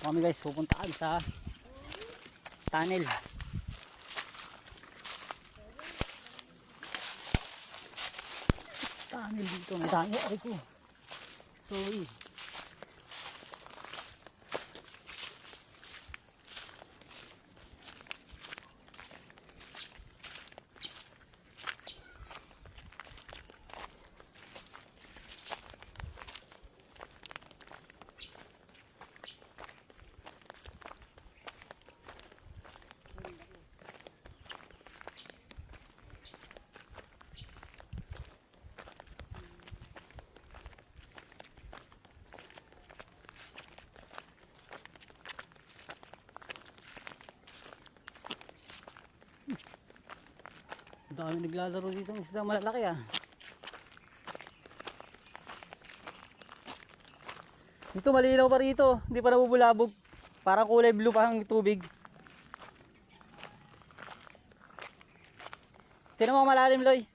kami guys, pupunta kami sa tunnel. Tunnel dito, may tunnel. Ay ko. Sorry. Dami naglalaro dito ng isda malalaki ah. Dito malinaw pa rito, hindi pa nabubulabog. Parang kulay blue pa ang tubig. Tingnan mo malalim, Loy.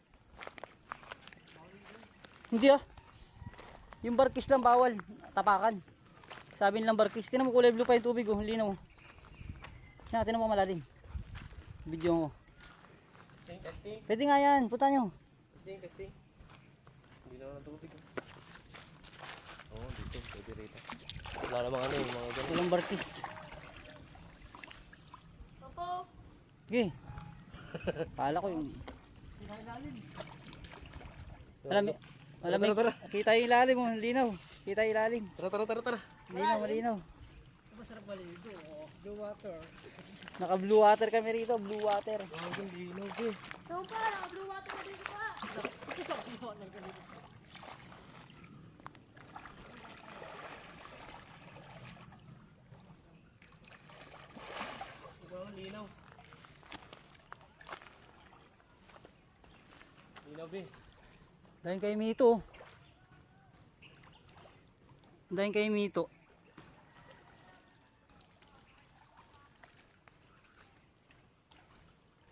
Hindi ah. Yung barkis lang bawal, tapakan. Sabi nilang barkis, tingnan mo kulay blue pa yung tubig oh, linaw. Tingnan mo malalim. Video mo. Testing. Pwede nga yan, punta nyo. Testing. Hindi naman ang tubig. Oo, dito. Pwede rito. Wala namang ano yung mga ganun. Walang barkis. Opo. Okay. Kala ko yung... Malamig. Kita yung ilalim mo, linaw. Kita yung ilalim. Tara. Malinaw. Masarap maligo. Blue water. Naka blue water kami rito, blue water. Ang linaw eh. Ito pa, naka-blue water na dito pa. Ang linaw. Linaw eh. Dahil kay Mito. Dahil kay Mito.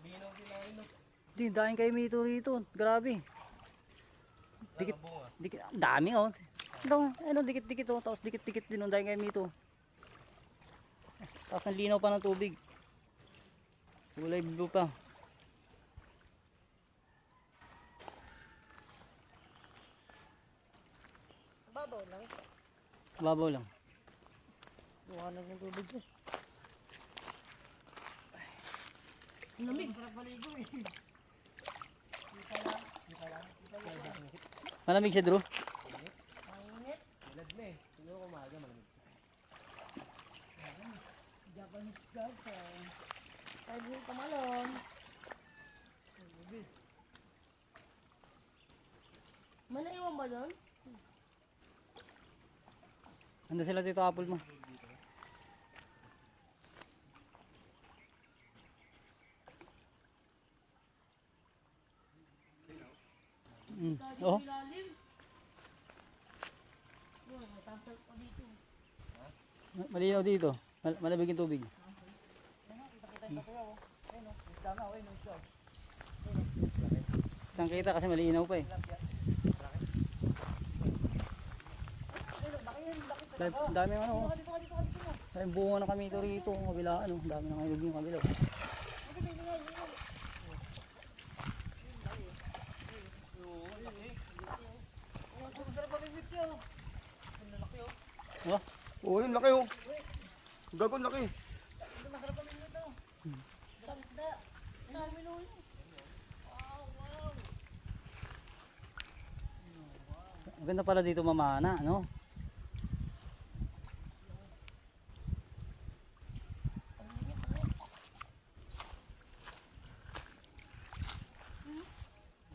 Linaw linaw. Di, dahil kay Mito rito. Grabe. Dikit, dami oh. Ano, dikit-dikit oh. Tapos dikit-dikit din oh, dahil kay Mito. Tapos ang linaw pa ng tubig. Kulay blue pa. Babaw lang. Babaw lang. Buwanag ng tubig ko. Lamig. Masarap maligo eh. Malamig siya, Drew. Mainit. Bilad na eh. Siguro kumaga malamig. Japanese garden. Pwede yung tumalon. May naiwan ba doon? Ando sila dito apple mo. Dahil Oh, yung ilalim. Yun, matasal pa dito. malinaw dito. Malamig yung tubig. Saan kita kasi malinaw pa eh. Dami ano. Dami bunga na kami ito rito. Kabila ano. Dami na ngayog yung kabila. Oh, Oo, yung laki oh. Gagon laki. Dami nun. maganda pala dito mamana, no?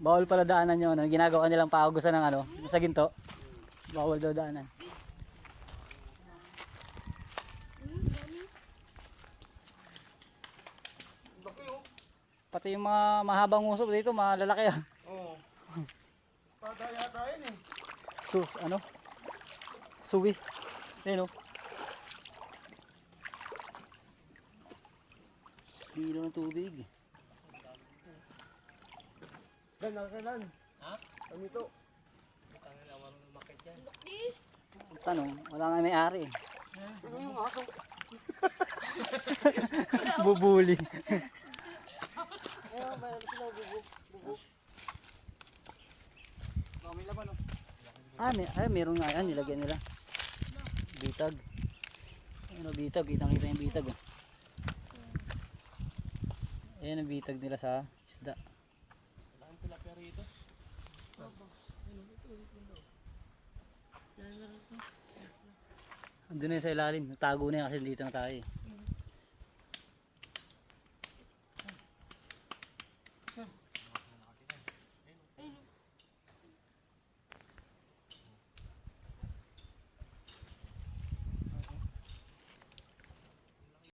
Bawal pala daanan yun. Ano? Ginagawa nilang paugusan ng ano, sa ginto. Bawal daw daanan. Laki oh. Pati yung mga mahabang usok dito, malalaki ah. Oo. Pada yata yun eh. Ano? Suwi. Ayun oh. Dilo ng tubig. Dan. Ha? Ano ito? Tanong, wala nga may-ari eh. Ano yung aso? Bubuli. Ayun, mayroon sila bubuk. Baka may laman, oh. Meron nga yan, nilagyan nila. Bitag. Ayun o, bitag. Kitang-kita yung bitag oh. Ayan ang bitag nila sa isda. Wala kang tilapia rito. Andun na yun sa ilalim. Tago na yan kasi dito na tayo eh.